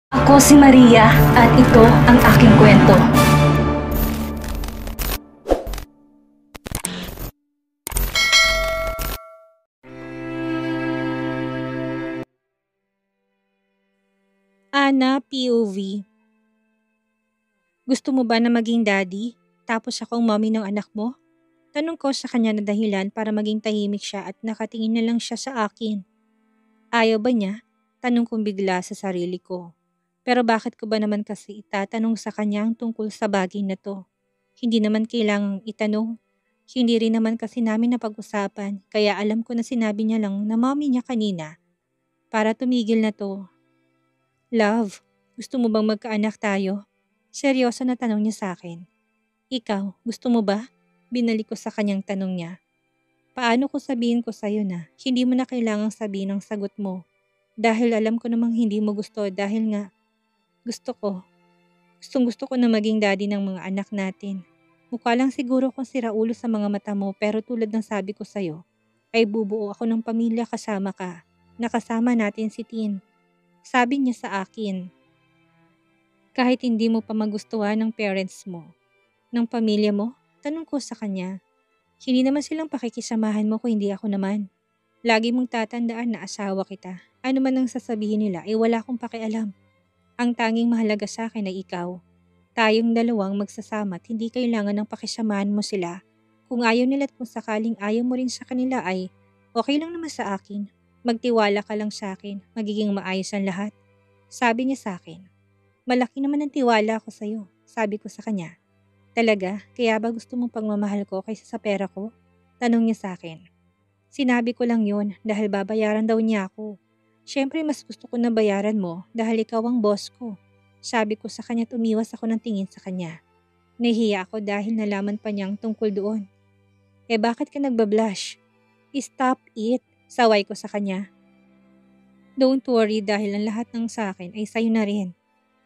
Ako si Maria at ito ang aking kwento. Ana POV. Gusto mo ba na maging daddy? Tapos akong mommy ng anak mo? Tanong ko sa kanya na dahilan para maging tahimik siya at nakatingin na lang siya sa akin. Ayaw ba niya? Tanong kong bigla sa sarili ko. Pero bakit ko ba naman kasi itatanong sa kanya ang tungkol sa bagay na to? Hindi naman kailangang itanong. Hindi rin naman kasi namin napag-usapan kaya alam ko na sinabi niya lang na mommy niya kanina. Para tumigil na to. Love, gusto mo bang magkaanak tayo? Seryoso na tanong niya sa akin. Ikaw, gusto mo ba? Binalik ko sa kanyang tanong niya. Paano ko sabihin ko sa'yo na hindi mo na kailangang sabihin ang sagot mo? Dahil alam ko namang hindi mo gusto dahil nga gusto ko. Gusto ko na maging daddy ng mga anak natin. Mukha lang siguro kung siraulo sa mga mata mo pero tulad ng sabi ko sa'yo, ay bubuo ako ng pamilya kasama ka. Nakasama natin si Tin. Sabi niya sa akin, kahit hindi mo pa magustuhan ng parents mo, ng pamilya mo, tanong ko sa kanya, hindi naman silang pakikisamahan mo kung hindi ako naman. Lagi mong tatandaan na asawa kita. Ano man ang sasabihin nila ay wala akong pakialam. Ang tanging mahalaga sa akin ay ikaw. Tayong dalawang magsasama at hindi kailangan ng pakisamahan mo sila. Kung ayaw nila at kung sakaling ayaw mo rin sa kanila ay okay lang naman sa akin. Magtiwala ka lang sa akin, magiging maayos ang lahat. Sabi niya sa akin, malaki naman ang tiwala ko sa'yo. Sabi ko sa kanya, talaga? Kaya ba gusto mong pagmamahal ko kaysa sa pera ko? Tanong niya sa akin. Sinabi ko lang yon dahil babayaran daw niya ako. Siyempre mas gusto ko na bayaran mo dahil ikaw ang boss ko. Sabi ko sa kanya at umiwas ako ng tingin sa kanya. Nahihiya ako dahil nalaman pa niyang tungkol doon. Bakit ka nagbablush? Stop it, saway ko sa kanya. Don't worry dahil ang lahat ng sa akin ay sayo na rin.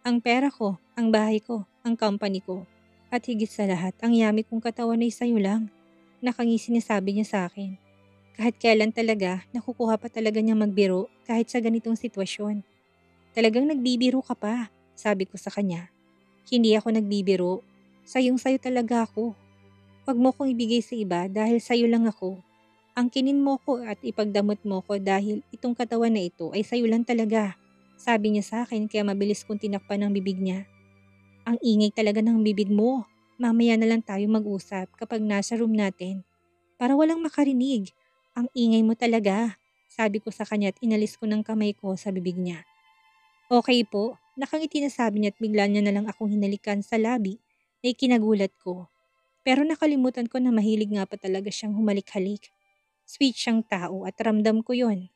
Ang pera ko, ang bahay ko, ang company ko. At higit sa lahat, ang yummy kong katawan ay sayo lang. Nakangisi niya sabi niya sa akin. Kahit kailan talaga, nakukuha pa talaga niya magbiro kahit sa ganitong sitwasyon. Talagang nagbibiro ka pa, sabi ko sa kanya. Hindi ako nagbibiro. Sayong-sayo talaga ako. Huwag mo kong ibigay sa iba dahil sayo lang ako. Angkinin mo ko at ipagdamot mo ko dahil itong katawan na ito ay sayo lang talaga. Sabi niya sa akin kaya mabilis kong tinakpan ang bibig niya. Ang ingay talaga ng bibig mo. Mamaya na lang tayo mag-usap kapag nasa room natin. Para walang makarinig. Ang ingay mo talaga. Sabi ko sa kanya at inalis ko ng kamay ko sa bibig niya. Okay po. Nakangiti na sabi niya at bigla niya na lang akong hinalikan sa labi na ikinagulat ko. Pero nakalimutan ko na mahilig nga pa talaga siyang humalik-halik. Sweet siyang tao at ramdam ko yon.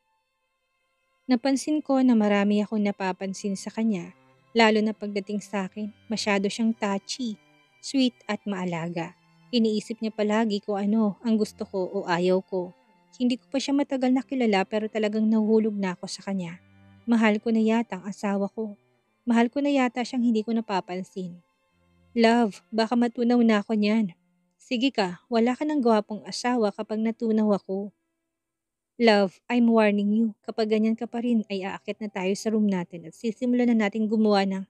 Napansin ko na marami akong napapansin sa kanya, lalo na pagdating sa akin, masyado siyang touchy, sweet at maalaga. Iniisip niya palagi kung ano ang gusto ko o ayaw ko. Hindi ko pa siya matagal nakilala pero talagang nahuhulog na ako sa kanya. Mahal ko na yata ang asawa ko. Mahal ko na yata siyang hindi ko napapansin. Love, baka matunaw na ako niyan. Sige ka, wala ka ng gwapong asawa kapag natunaw ako. Love, I'm warning you. Kapag ganyan ka pa rin ay aakyat na tayo sa room natin at sisimulan na natin gumawa ng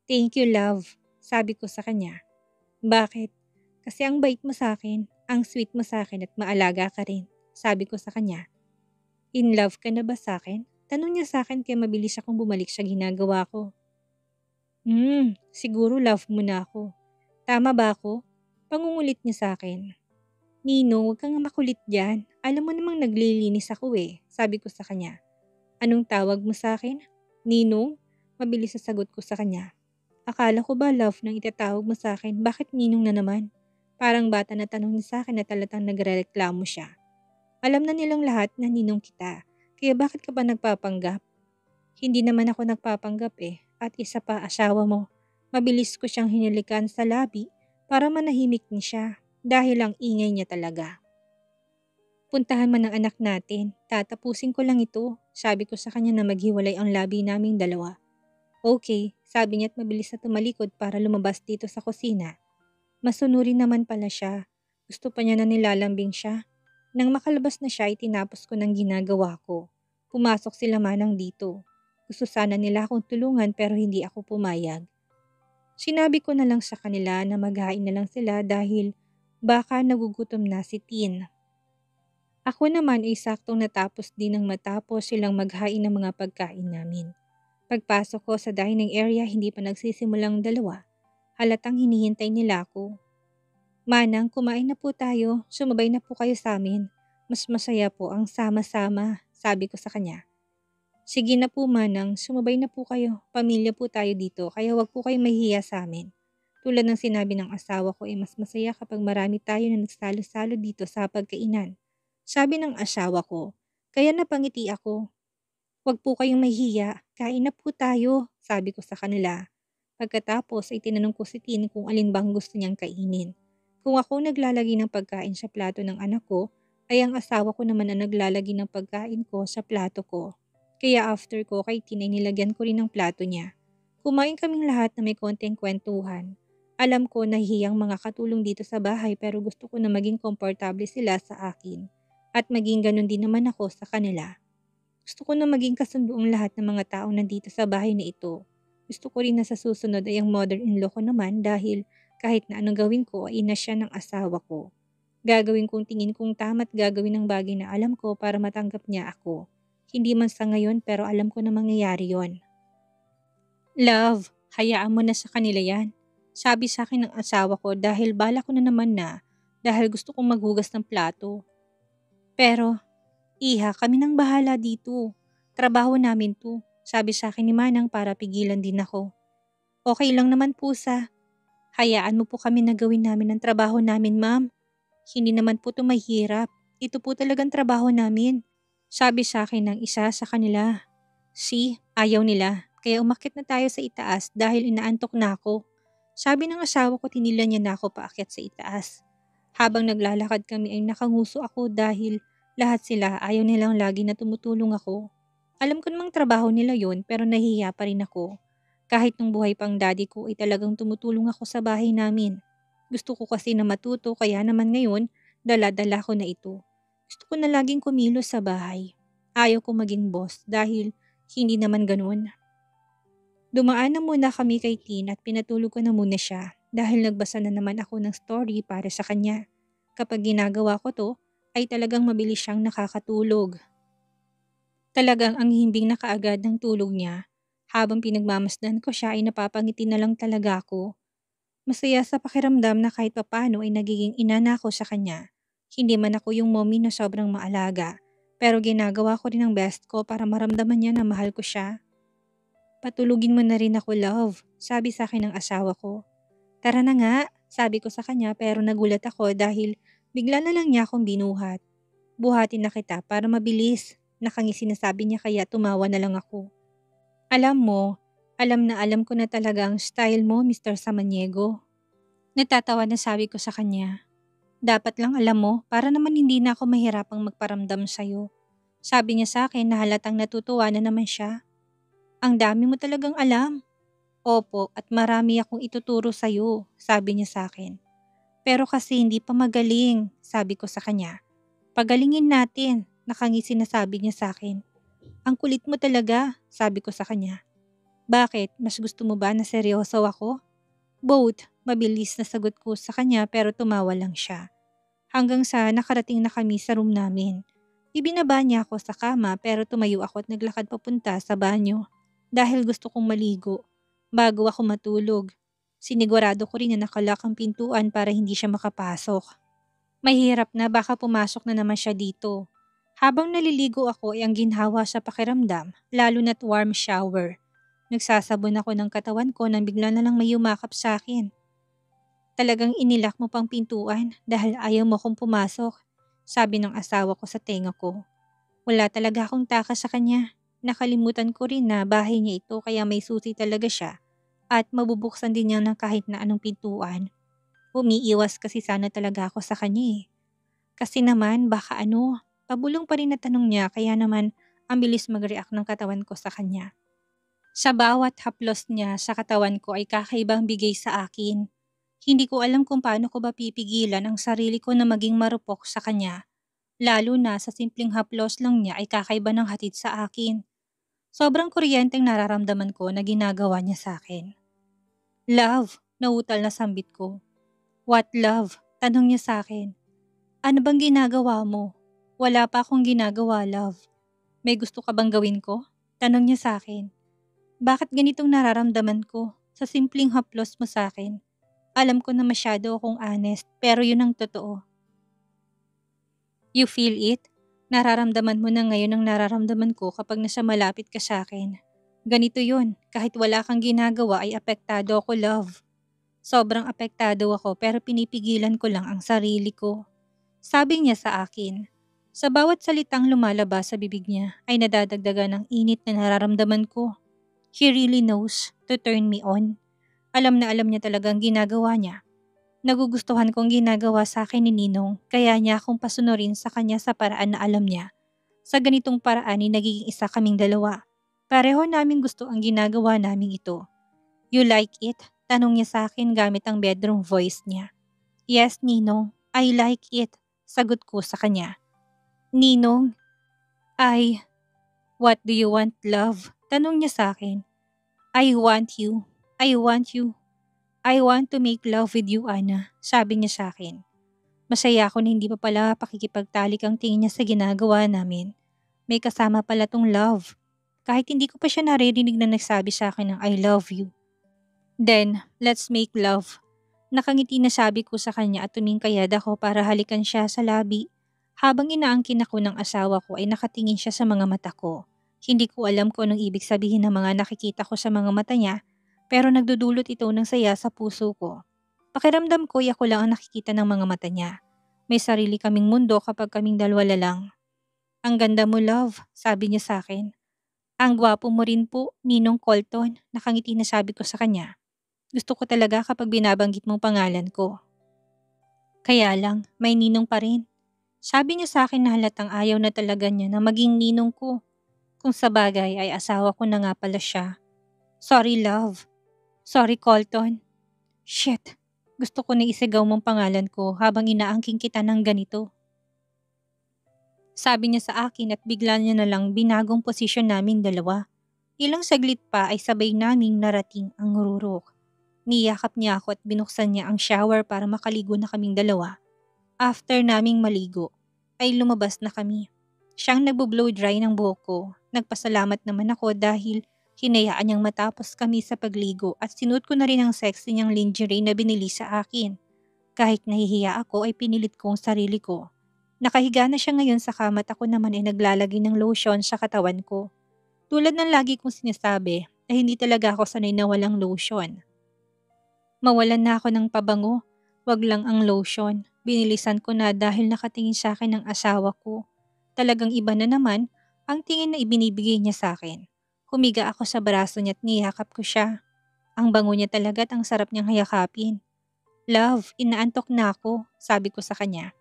thank you love, sabi ko sa kanya. Bakit? Kasi ang bait mo sa akin, ang sweet mo sa akin at maalaga ka rin, sabi ko sa kanya. In love ka na ba sa akin? Tanong niya sa akin kaya mabilis akong bumalik sa ginagawa ko. Siguro love mo na ako. Tama ba ako? Pangungulit niya sa akin. Nino, huwag kang makulit dyan. Alam mo namang naglilinis ako sabi ko sa kanya. Anong tawag mo sa akin? Ninong? Mabilis sa sagot ko sa kanya. Akala ko ba love nang itatawag mo sa akin, bakit ninong na naman? Parang bata na tanong niya sa akin na talatang nagrereklamo siya. Alam na nilang lahat na ninong kita, kaya bakit ka ba nagpapanggap? Hindi naman ako nagpapanggap at isa pa asawa mo. Mabilis ko siyang hinilikan sa labi para manahimik niya siya dahil ang ingay niya talaga. Puntahan man ang anak natin, tatapusin ko lang ito, sabi ko sa kanya na maghiwalay ang labi naming dalawa. Okay, sabi niya at mabilis na tumalikod para lumabas dito sa kusina. Masunurin naman pala siya, gusto pa niya na nilalambing siya. Nang makalabas na siya, itinapos ko ng ginagawa ko. Pumasok sila manang dito. Gusto sana nila akong tulungan pero hindi ako pumayag. Sinabi ko na lang sa kanila na maghain na lang sila dahil baka nagugutom na si Tin. Ako naman ay saktong natapos din ng matapos silang maghain ng mga pagkain namin. Pagpasok ko sa dining area, hindi pa nagsisimulang dalawa. Halatang hinihintay nila ako. Manang, kumain na po tayo. Sumabay na po kayo sa amin. Mas masaya po ang sama-sama, sabi ko sa kanya. Sige na po Manang, sumabay na po kayo. Pamilya po tayo dito, kaya wag po kayong mahihiya sa amin. Tulad ng sinabi ng asawa ko ay mas masaya kapag marami tayo na nagsalo-salo dito sa pagkainan. Sabi ng asawa ko, kaya napangiti ako. Wag po kayong mahihiya, kain na po tayo, sabi ko sa kanila. Pagkatapos ay tinanong ko si Tin kung alin bang gusto niyang kainin. Kung ako naglalagay ng pagkain sa plato ng anak ko, ay ang asawa ko naman ang naglalagay ng pagkain ko sa plato ko. Kaya after ko kay Tin ay nilagyan ko rin ng plato niya. Kumain kaming lahat na may konting kwentuhan. Alam ko nahihiyang mga katulong dito sa bahay pero gusto ko na maging komportable sila sa akin. At maging ganun din naman ako sa kanila. Gusto ko na maging kasundo ang lahat ng mga taong nandito sa bahay na ito. Gusto ko rin na sa susunod ay ang mother-in-law ko naman dahil kahit na anong gawin ko ay ina siya ng asawa ko. Gagawin kong tingin kong tama't gagawin ng bagay na alam ko para matanggap niya ako. Hindi man sa ngayon pero alam ko na mangyayari yon. Love, hayaan mo na sa kanila yan. Sabi sa akin ng asawa ko dahil bala ko na naman na dahil gusto kong maghugas ng plato. Pero Iha, kami nang bahala dito. Trabaho namin 'to, sabi sa akin ni Manang para pigilan din ako. Okay lang naman po hayaan mo po kami na gawin namin ang trabaho namin, ma'am. Hindi naman po 'to mahirap. Ito po talagang trabaho namin. Sabi sa akin ng isa sa kanila. Ayaw nila. Kaya umakyat na tayo sa itaas dahil inaantok na ako. Sabi ng asawa ko tinila niya na ako paakyat sa itaas. Habang naglalakad kami ay nakanguso ako dahil lahat sila ayaw nilang lagi na tumutulong ako. Alam ko namang trabaho nila yon pero nahihiya pa rin ako. Kahit nung buhay pang daddy ko ay talagang tumutulong ako sa bahay namin. Gusto ko kasi na matuto kaya naman ngayon dala-dala ko na ito. Gusto ko na laging kumilos sa bahay. Ayaw ko maging boss dahil hindi naman ganun. Dumaan na muna kami kay Tin at pinatulog ko na muna siya dahil nagbasa na naman ako ng story para sa kanya. Kapag ginagawa ko to, ay talagang mabilis siyang nakakatulog. Talagang ang himbing na kaagad ng tulog niya. Habang pinagmamasdan ko siya ay napapangiti na lang talaga ako. Masaya sa pakiramdam na kahit papano ay nagiging ina na ako sa kanya. Hindi man ako yung mommy na sobrang maalaga, pero ginagawa ko rin ang best ko para maramdaman niya na mahal ko siya. Patulugin mo na rin ako, love, sabi sa akin ng asawa ko. Tara na nga, sabi ko sa kanya pero nagulat ako dahil bigla na lang niya akong binuhat. Buhatin na kita para mabilis. Nakangisi na sabi niya kaya tumawa na lang ako. Alam mo, alam na alam ko na talaga ang style mo, Mr. Samaniego. Natatawa na sabi ko sa kanya. Dapat lang alam mo para naman hindi na ako mahirapang magparamdam sa'yo. Sabi niya sa akin na halatang natutuwa na naman siya. Ang dami mo talagang alam. Opo, at marami akong ituturo sa'yo, sabi niya sa akin. Pero kasi hindi pa magaling, sabi ko sa kanya. Pagalingin natin, nakangisi na sabi niya sa akin. Ang kulit mo talaga, sabi ko sa kanya. Bakit? Mas gusto mo ba na seryoso ako? Both, mabilis na sagot ko sa kanya pero tumawa lang siya. Hanggang sa nakarating na kami sa room namin. Ibinaba niya ako sa kama pero tumayo ako at naglakad papunta sa banyo. Dahil gusto kong maligo. Bago ako matulog. Sinigurado ko rin na nakalak ang pintuan para hindi siya makapasok. Mahirap na baka pumasok na naman siya dito. Habang naliligo ako ay ang ginhawa sa pakiramdam, lalo na't warm shower. Nagsasabon ako ng katawan ko nang bigla na lang may yumakap sa akin. Talagang inilak mo pang pintuan dahil ayaw mo kong pumasok, sabi ng asawa ko sa tenga ko. Wala talaga akong takas sa kanya. Nakalimutan ko rin na bahay niya ito kaya may susi talaga siya at mabubuksan din niya ng kahit na anong pintuan. Umiiwas kasi sana talaga ako sa kanya eh. Kasi naman baka pabulong pa rin na tanong niya kaya naman ang bilis mag-react ng katawan ko sa kanya. Sa bawat haplos niya sa katawan ko ay kakaibang bigay sa akin. Hindi ko alam kung paano ko ba pipigilan ang sarili ko na maging marupok sa kanya. Lalo na sa simpleng haplos lang niya ay kakaiba ng hatid sa akin. Sobrang kuryenteng nararamdaman ko na ginagawa niya sa akin. Love, nautal na sambit ko. What love? Tanong niya sa akin. Ano bang ginagawa mo? Wala pa akong ginagawa, love. May gusto ka bang gawin ko? Tanong niya sa akin. Bakit ganitong nararamdaman ko sa simpleng haplos mo sa akin? Alam ko na masyado akong honest, pero yun ang totoo. You feel it? Nararamdaman mo na ngayon ang nararamdaman ko kapag nasa malapit ka sa akin. Ganito yun, kahit wala kang ginagawa ay apektado ako, love. Sobrang apektado ako pero pinipigilan ko lang ang sarili ko. Sabi niya sa akin. Sa bawat salitang lumalabas sa bibig niya ay nadadagdagan ng init na nararamdaman ko. He really knows to turn me on. Alam na alam niya talagang ginagawa niya. Nagugustuhan kong ginagawa sa akin ni Ninong kaya niya akong pasunurin sa kanya sa paraan na alam niya. Sa ganitong paraan ay nagiging isa kaming dalawa. Pareho namin gusto ang ginagawa naming ito. You like it? Tanong niya sa akin gamit ang bedroom voice niya. Yes, Ninong. I like it. Sagot ko sa kanya. Ninong, what do you want, love? Tanong niya sa akin. I want you. I want you. I want to make love with you, Ana. Sabi niya sa akin. Masaya ako na hindi pa pala pakikipagtalik ang tingin niya sa ginagawa namin. May kasama pala tong love. Kahit hindi ko pa siya naririnig na nagsabi sa akin ng I love you. Then, let's make love. Nakangiti na sabi ko sa kanya at tumingkayad ako para halikan siya sa labi. Habang inaangkin ako ng asawa ko ay nakatingin siya sa mga mata ko. Hindi ko alam kung anong ibig sabihin ng mga nakikita ko sa mga mata niya, pero nagdudulot ito ng saya sa puso ko. Pakiramdam ko ako lang ang nakikita ng mga mata niya. May sarili kaming mundo kapag kaming dalawa lang. Ang ganda mo, love, sabi niya sa akin. Ang gwapo mo rin po, Ninong Colton, nakangiti na sabi ko sa kanya. Gusto ko talaga kapag binabanggit mong pangalan ko. Kaya lang, may ninong pa rin. Sabi niya sa akin na halatang ayaw na talaga niya na maging ninong ko. Kung sa bagay ay asawa ko na nga pala siya. Sorry, love. Sorry, Colton. Shit, gusto ko na isigaw mong pangalan ko habang inaangking kita ng ganito. Sabi niya sa akin at bigla niya na lang binagong posisyon naming dalawa. Ilang saglit pa ay sabay naming narating ang rurok. Niyakap niya ako at binuksan niya ang shower para makaligo na kaming dalawa. After naming maligo, ay lumabas na kami. Siyang nagbo-blow dry ng buhok ko. Nagpasalamat naman ako dahil hinayaan niyang matapos kami sa pagligo at sinuot ko na rin ang sexy niyang lingerie na binili sa akin. Kahit nahihiya ako ay pinilit kong sarili ko. Nakahiga na siya ngayon sa kama at ako naman ay naglalagay ng lotion sa katawan ko. Tulad ng lagi kong sinasabi ay hindi talaga ako sanay na walang lotion. Mawalan na ako ng pabango, wag lang ang lotion. Binilisan ko na dahil nakatingin sa akin ng asawa ko. Talagang iba na naman ang tingin na ibinibigay niya sa akin. Humiga ako sa braso niya at niyakap ko siya. Ang bango niya talaga at ang sarap niyang hayakapin. Love, inaantok na ako, sabi ko sa kanya.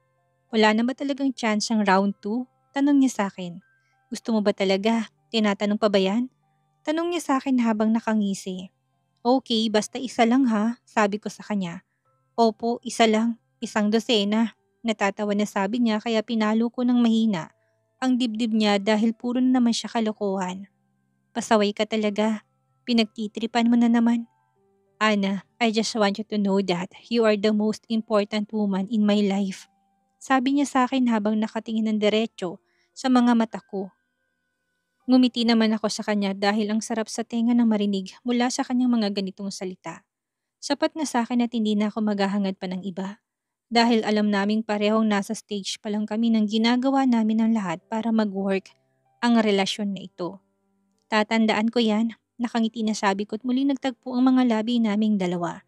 Wala na ba talagang chance ang round 2? Tanong niya sa akin. Gusto mo ba talaga? Tinatanong pa ba yan? Tanong niya sa akin habang nakangisi. Okay, basta isa lang ha, sabi ko sa kanya. Opo, isa lang, isang dosena. Natatawa na sabi niya kaya pinalo ko ng mahina ang dibdib niya dahil puro na naman siya kalokohan. Pasaway ka talaga. Pinagtitripan mo na naman. Ana, I just want you to know that you are the most important woman in my life. Sabi niya sa akin habang nakatingin ng diretso sa mga mata ko. Ngumiti naman ako sa kanya dahil ang sarap sa tenga ng marinig mula sa kanyang mga ganitong salita. Sapat na sa akin at hindi na ako maghahangad pa ng iba. Dahil alam naming parehong nasa stage pa lang kami ng ginagawa namin ang lahat para mag-work ang relasyon na ito. Tatandaan ko yan, nakangiti na sabi ko at muli nagtagpo ang mga labi naming dalawa.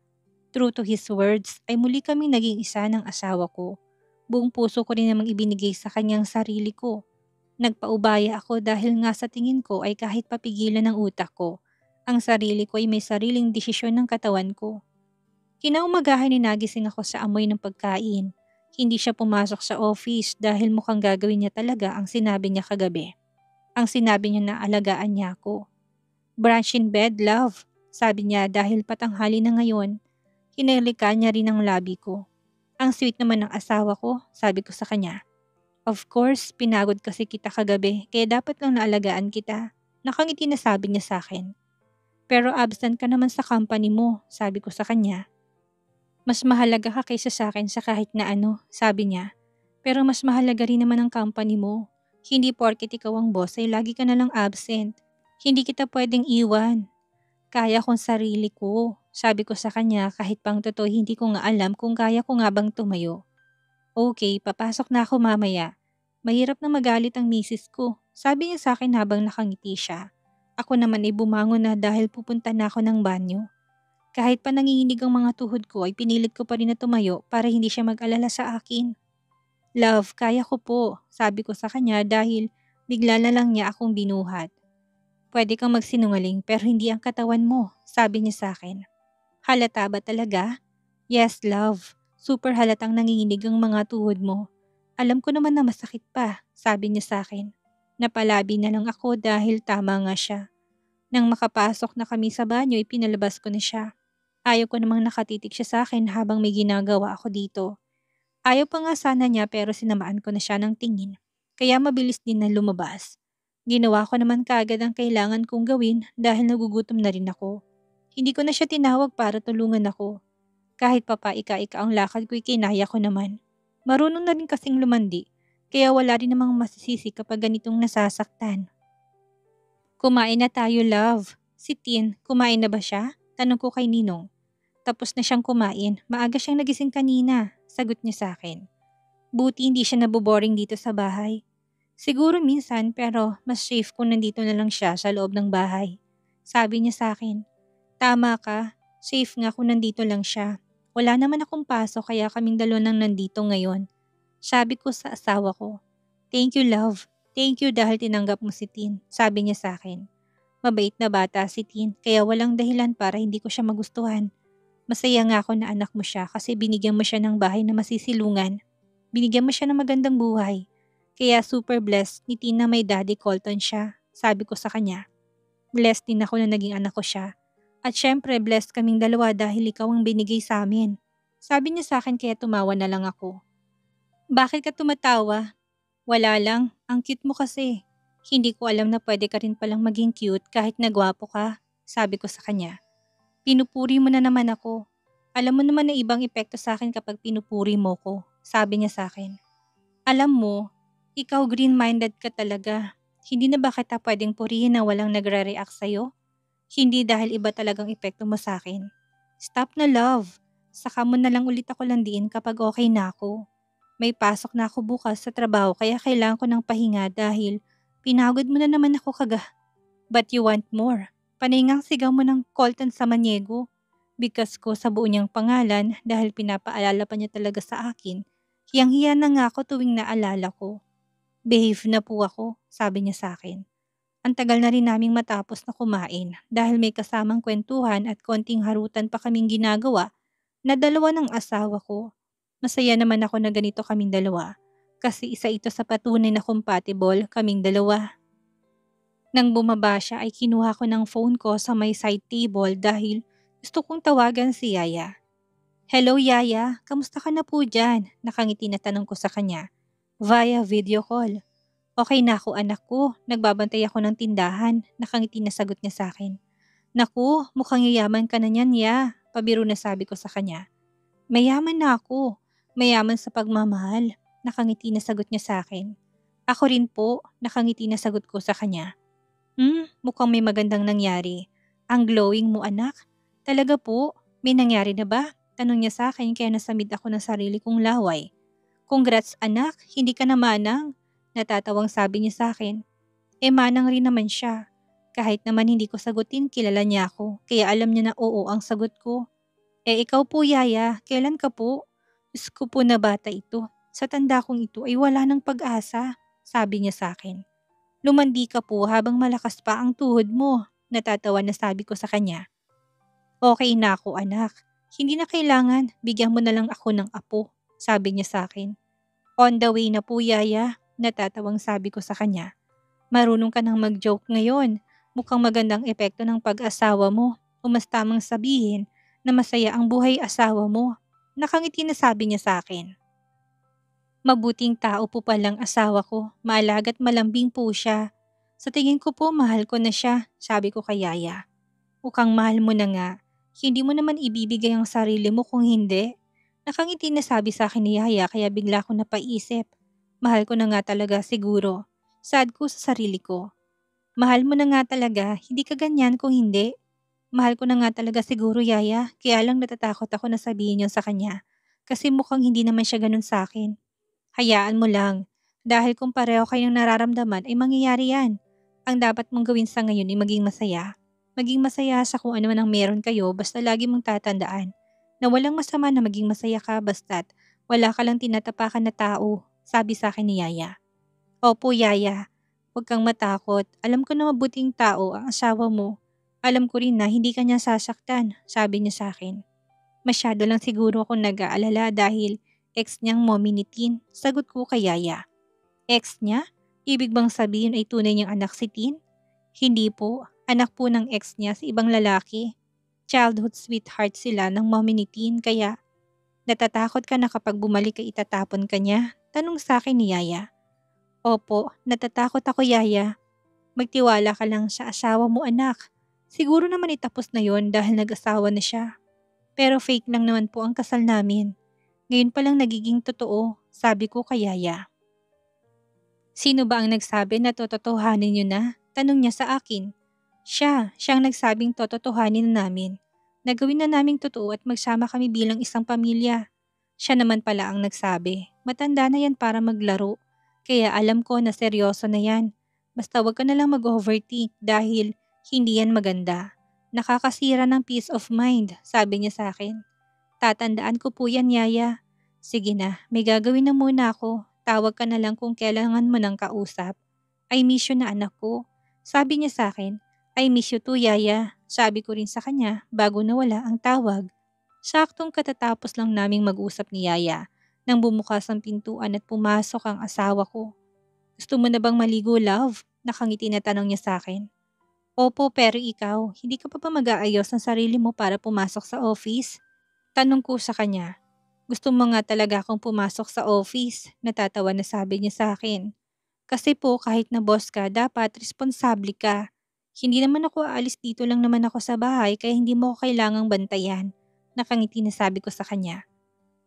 True to his words ay muli kaming naging isa ng asawa ko. Buong puso ko rin namang ibinigay sa kanyang sarili ko. Nagpaubaya ako dahil nga sa tingin ko ay kahit papigilan ng utak ko, ang sarili ko ay may sariling desisyon ng katawan ko. Kinaumagahan ni nagising ako sa amoy ng pagkain. Hindi siya pumasok sa office dahil mukhang gagawin niya talaga ang sinabi niya kagabi. Ang sinabi niya na alagaan niya ako. Brunch in bed, love, sabi niya dahil patanghali na ngayon. Hinalikan niya rin ang labi ko. Ang sweet naman ng asawa ko, sabi ko sa kanya. Of course, pinagod kasi kita kagabi kaya dapat lang naalagaan kita. Nakangiti na sabi niya sa akin. Pero absent ka naman sa company mo, sabi ko sa kanya. Mas mahalaga ka kaysa sa akin sa kahit na ano, sabi niya. Pero mas mahalaga rin naman ang company mo. Hindi porket ikaw ang boss ay lagi ka na lang absent. Hindi kita pwedeng iwan. Kaya kong sarili ko, sabi ko sa kanya kahit pang totoo hindi ko nga alam kung kaya ko nga bang tumayo. Okay, papasok na ako mamaya. Mahirap na magalit ang misis ko, sabi niya sa akin habang nakangiti siya. Ako naman ay bumangon na dahil pupunta na ako ng banyo. Kahit pa nanginginig ang mga tuhod ko ay pinilit ko pa rin na tumayo para hindi siya mag-alala sa akin. Love, kaya ko po, sabi ko sa kanya dahil bigla na lang niya akong binuhat. Pwede kang magsinungaling pero hindi ang katawan mo, sabi niya sa akin. Halata ba talaga? Yes, love. Super halatang nanginginig ang mga tuhod mo. Alam ko naman na masakit pa, sabi niya sa akin. Napalabi na lang ako dahil tama nga siya. Nang makapasok na kami sa banyo, ipinalabas ko na siya. Ayaw ko namang nakatitig siya sa akin habang may ginagawa ako dito. Ayaw pa nga sana niya pero sinamaan ko na siya ng tingin. Kaya mabilis din na lumabas. Ginawa ko naman kaagad ang kailangan kong gawin dahil nagugutom na rin ako. Hindi ko na siya tinawag para tulungan ako. Kahit papaika-ika ang lakad ko'y kinaya ko naman. Marunong na rin kasing lumandi, kaya wala rin namang masisisi kapag ganitong nasasaktan. Kumain na tayo, love. Si Tin, kumain na ba siya? Tanong ko kay Ninong. Tapos na siyang kumain, maaga siyang nagising kanina, sagot niya sa akin. Buti hindi siya naboboring dito sa bahay. Siguro minsan pero mas safe kung nandito na lang siya sa loob ng bahay. Sabi niya sa akin, tama ka, safe nga kung nandito lang siya. Wala naman akong pasok kaya kaming dalawa nang nandito ngayon. Sabi ko sa asawa ko, thank you love, thank you dahil tinanggap mo si Tin, sabi niya sa akin. Mabait na bata si Tin kaya walang dahilan para hindi ko siya magustuhan. Masaya nga ako na anak mo siya kasi binigyan mo siya ng bahay na masisilungan. Binigyan mo siya ng magandang buhay. Kaya super blessed ni Tin na may daddy Colton siya, sabi ko sa kanya. Blessed din ako na naging anak ko siya. At syempre blessed kaming dalawa dahil ikaw ang binigay sa amin. Sabi niya sa akin kaya tumawa na lang ako. Bakit ka tumatawa? Wala lang, ang cute mo kasi. Hindi ko alam na pwede ka rin palang maging cute kahit nagwapo ka, sabi ko sa kanya. Pinupuri mo na naman ako. Alam mo naman na ibang epekto sa akin kapag pinupuri mo ko, sabi niya sa akin. Alam mo, ikaw green-minded ka talaga. Hindi na ba kita pwedeng purihin na walang nagre-react sa'yo? Hindi dahil iba talagang epekto mo sa akin. Stop na love. Saka mo na lang ulit ako landiin kapag okay na ako. May pasok na ako bukas sa trabaho kaya kailangan ko ng pahinga dahil pinagod mo na naman ako But you want more. Paningang sigaw mo ng Colton Samaniego. Because ko sa buo niyang pangalan dahil pinapaalala pa niya talaga sa akin. Hiyang-hiya na nga ako tuwing naalala ko. Behave na po ako, sabi niya sa akin. Ang tagal na rin naming matapos na kumain dahil may kasamang kwentuhan at konting harutan pa kaming ginagawa na dalawa ng asawa ko. Masaya naman ako na ganito kaming dalawa kasi isa ito sa patunay na compatible kaming dalawa. Nang bumaba siya ay kinuha ko ng phone ko sa may side table dahil gusto kong tawagan si Yaya. Hello Yaya, kamusta ka na po dyan? Nakangiti na tanong ko sa kanya. Via video call. Okay na ako anak ko, nagbabantay ako ng tindahan, nakangiti na sagot niya sa akin. Naku, mukhang yayaman ka na niyan ya, pabiro na sabi ko sa kanya. Mayaman na ako, mayaman sa pagmamahal, nakangiti na sagot niya sa akin. Ako rin po, nakangiti na sagot ko sa kanya. Mukhang may magandang nangyari. Ang glowing mo anak. Talaga po, may nangyari na ba? Tanong niya sa akin kaya nasamid ako ng sarili kong laway. Congrats anak, hindi ka na manang. Natatawang sabi niya sa akin. Manang rin naman siya. Kahit naman hindi ko sagutin, kilala niya ako. Kaya alam niya na oo ang sagot ko. Ikaw po Yaya, kailan ka po? Diyos ko po na bata ito. Sa tanda kong ito ay wala ng pag-asa, sabi niya sa akin. Lumandi ka po habang malakas pa ang tuhod mo, natatawa na sabi ko sa kanya. Okay na ako anak. Hindi na kailangan, bigyan mo na lang ako ng apo, sabi niya sa akin. On the way na po Yaya, natatawang sabi ko sa kanya. Marunong ka nang mag-joke ngayon, mukhang magandang epekto ng pag-asawa mo, mas tamang sabihin na masaya ang buhay asawa mo. Nakangiti na sabi niya sa akin. Mabuting tao po palang asawa ko, maalagat malambing po siya. Sa tingin ko po mahal ko na siya, sabi ko kay Yaya. Mukhang mahal mo na nga. Hindi mo naman ibibigay ang sarili mo kung hindi. Nakangiti na sabi sa akin ni Yaya kaya bigla ko napaisip. Mahal ko na nga talaga siguro. Sad ko sa sarili ko. Mahal mo na nga talaga, hindi ka ganyan kung hindi. Mahal ko na nga talaga siguro Yaya, kaya lang natatakot ako na sabihin yun sa kanya. Kasi mukhang hindi naman siya ganun sa akin. Hayaan mo lang. Dahil kung pareho kayong nararamdaman ay mangyayari yan. Ang dapat mong gawin sa ngayon ay maging masaya. Maging masaya sa kung ano man ang meron kayo basta lagi mong tatandaan na walang masama na maging masaya ka basta't wala ka lang tinatapakan na tao, sabi sa akin ni Yaya. Opo Yaya, huwag kang matakot. Alam ko na mabuting tao ang asawa mo. Alam ko rin na hindi ka niya sasaktan, sabi niya sa akin. Masyado lang siguro akong nag-aalala dahil ex niyang mommy ni Tin, sagot ko kay Yaya. Ex niya? Ibig bang sabihin ay tunay niyang anak si Tin? Hindi po, anak po ng ex niya sa ibang lalaki. Childhood sweetheart sila ng mommy ni Tin kaya natatakot ka na kapag bumalik ay itatapon ka niya? Tanong sa akin ni Yaya. Opo, natatakot ako Yaya. Magtiwala ka lang sa asawa mo anak. Siguro naman itapos na yon dahil nag-asawa na siya. Pero fake lang naman po ang kasal namin. Ngayon pa lang nagiging totoo, sabi ko kay Yaya. Sino ba ang nagsabi na tototohanin niyo na? Tanong niya sa akin. Siyang nagsabing tototohanin na namin. Nagawin na naming totoo at magsama kami bilang isang pamilya. Siya naman pala ang nagsabi. Matanda na yan para maglaro. Kaya alam ko na seryoso na yan. Basta wag ka na lang mag-overthink dahil hindi yan maganda. Nakakasira ng peace of mind, sabi niya sa akin. Tatandaan ko po yan, Yaya. Sige na, may gagawin na muna ako. Tawag ka na lang kung kailangan mo ng kausap. I miss you na anak ko. Sabi niya sa akin, I miss you too, Yaya. Sabi ko rin sa kanya bago nawala ang tawag. Saktong katatapos lang naming mag-usap ni Yaya nang bumukas ang pintuan at pumasok ang asawa ko. Gusto mo na bang maligo, love? Nakangiti na tanong niya sa akin. Opo, pero ikaw, hindi ka pa ba mag-aayos ng sarili mo para pumasok sa office? Tanong ko sa kanya. Gusto mo nga talaga akong pumasok sa office, natatawa na sabi niya sa akin. Kasi po kahit na boss ka, dapat responsable ka. Hindi naman ako aalis dito lang naman ako sa bahay kaya hindi mo ko kailangang bantayan. Nakangiti na sabi ko sa kanya.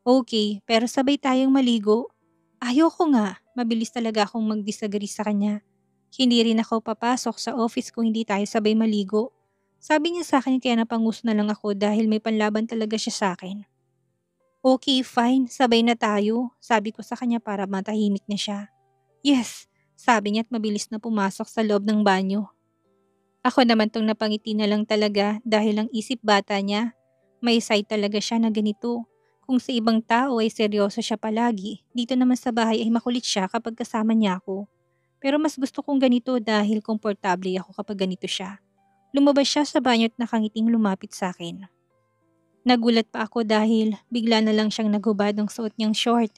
Okay, pero sabay tayong maligo. Ayoko nga, mabilis talaga akong mag-disagree sa kanya. Hindi rin ako papasok sa office kung hindi tayo sabay maligo. Sabi niya sa akin kaya napangus na lang ako dahil may panlaban talaga siya sa akin. Okay, fine, sabay na tayo, sabi ko sa kanya para matahimik na siya. Yes, sabi niya at mabilis na pumasok sa loob ng banyo. Ako naman tong napangiti na lang talaga dahil ang isip bata niya. May side talaga siya na ganito. Kung sa ibang tao ay seryoso siya palagi, dito naman sa bahay ay makulit siya kapag kasama niya ako. Pero mas gusto kong ganito dahil komportable ako kapag ganito siya. Lumabas siya sa banyo at nakangiting lumapit sa akin. Nagulat pa ako dahil bigla na lang siyang naghubad ng suot niyang short.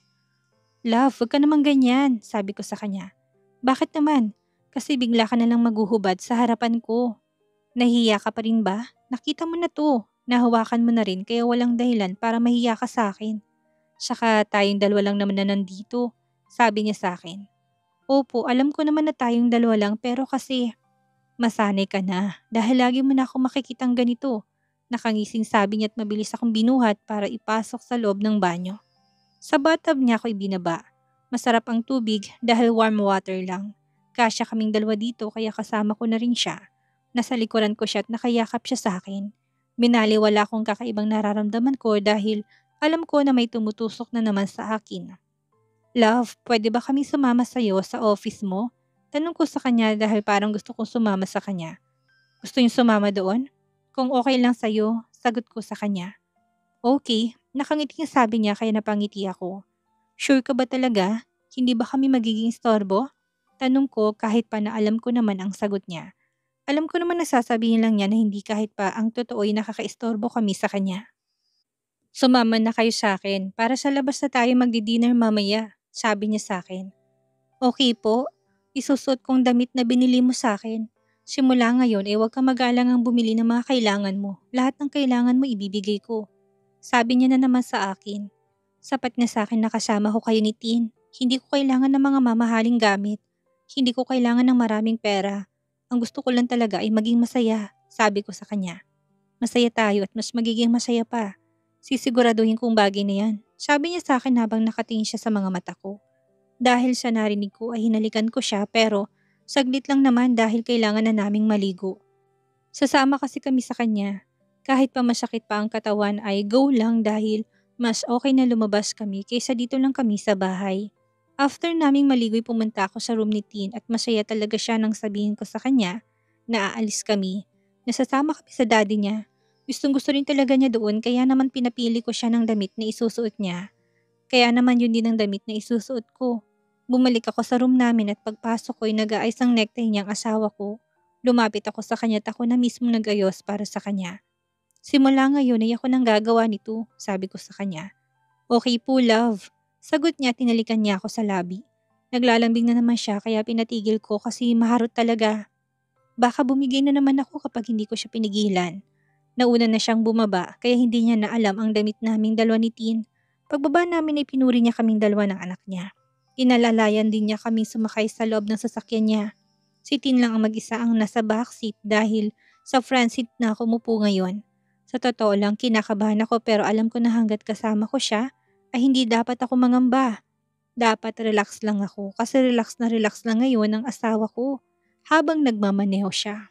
Love, wag ka naman ganyan, sabi ko sa kanya. Bakit naman? Kasi bigla ka na lang maghuhubad sa harapan ko. Nahiya ka pa rin ba? Nakita mo na to. Nahawakan mo na rin kaya walang dahilan para mahiya ka sa akin. Saka tayong dalawa lang naman na nandito, sabi niya sa akin. Opo, alam ko naman na tayong dalawa lang pero kasi masanay ka na dahil lagi mo na ako makikitang ganito. Nakangising sabi niya at mabilis akong binuhat para ipasok sa loob ng banyo. Sa bathtub niya ako ibinaba. Masarap ang tubig dahil warm water lang. Kasya kaming dalawa dito kaya kasama ko na rin siya. Nasa likuran ko siya at nakayakap siya sa akin. Binaliwala akong kakaibang nararamdaman ko dahil alam ko na may tumutusok na naman sa akin. Love, pwede ba kami sumama sa'yo sa office mo? Tanong ko sa kanya dahil parang gusto kong sumama sa kanya. Gusto niyo sumama doon? Kung okay lang sa'yo, sagot ko sa kanya. Okay, nakangiti ang sabi niya kaya napangiti ako. Sure ka ba talaga? Hindi ba kami magiging istorbo? Tanong ko kahit pa na alam ko naman ang sagot niya. Alam ko naman nasasabihin lang niya na hindi kahit pa ang totoo ay nakakaistorbo kami sa kanya. Sumama na kayo sa akin para sa labas na tayo magdi-dinner mamaya, sabi niya sa akin. Okay po, isusuot kong damit na binili mo sa akin. Simula ngayon ay huwag ka mag-alangang bumili ng mga kailangan mo. Lahat ng kailangan mo ibibigay ko. Sabi niya na naman sa akin. Sapat na sa akin na kasama ko kayo ni Tin. Hindi ko kailangan ng mga mamahaling gamit. Hindi ko kailangan ng maraming pera. Ang gusto ko lang talaga ay maging masaya, sabi ko sa kanya. Masaya tayo at mas magiging masaya pa. Sisiguraduhin kong bagay na yan. Sabi niya sa akin habang nakatingin siya sa mga mata ko. Dahil sa narinig ko ay hinalikan ko siya pero saglit lang naman dahil kailangan na naming maligo. Sasama kasi kami sa kanya. Kahit pa masakit pa ang katawan ay go lang dahil mas okay na lumabas kami kaysa dito lang kami sa bahay. After naming maligo'y pumunta ako sa room ni Tin at masaya talaga siya nang sabihin ko sa kanya na aalis kami. Nasasama kami sa daddy niya. Gustong gusto rin talaga niya doon kaya naman pinapili ko siya ng damit na isusuot niya. Kaya naman yun din ang damit na isusuot ko. Bumalik ako sa room namin at pagpasok ko'y nag-aayos ang necktie niyang asawa ko. Lumapit ako sa kanya at ako na mismo nag-ayos para sa kanya. Simula ngayon ay ako nang gagawa nito, sabi ko sa kanya. Okay po love. Sagot niya at tinalikan niya ako sa labi. Naglalambing na naman siya kaya pinatigil ko kasi maharot talaga. Baka bumigay na naman ako kapag hindi ko siya pinigilan. Nauna na siyang bumaba kaya hindi niya na alam ang damit naming dalawa ni Tin. Pagbaba namin ay pinuri niya kaming dalawa ng anak niya. Inalalayan din niya kaming sumakay sa loob ng sasakyan niya. Si Tin lang ang mag-isa ang nasa backseat dahil sa front seat na ako umupo ngayon. Sa totoo lang kinakabahan ako pero alam ko na hanggat kasama ko siya ay hindi dapat ako mangamba. Dapat relax lang ako kasi relax na relax lang ngayon ang asawa ko habang nagmamaneho siya.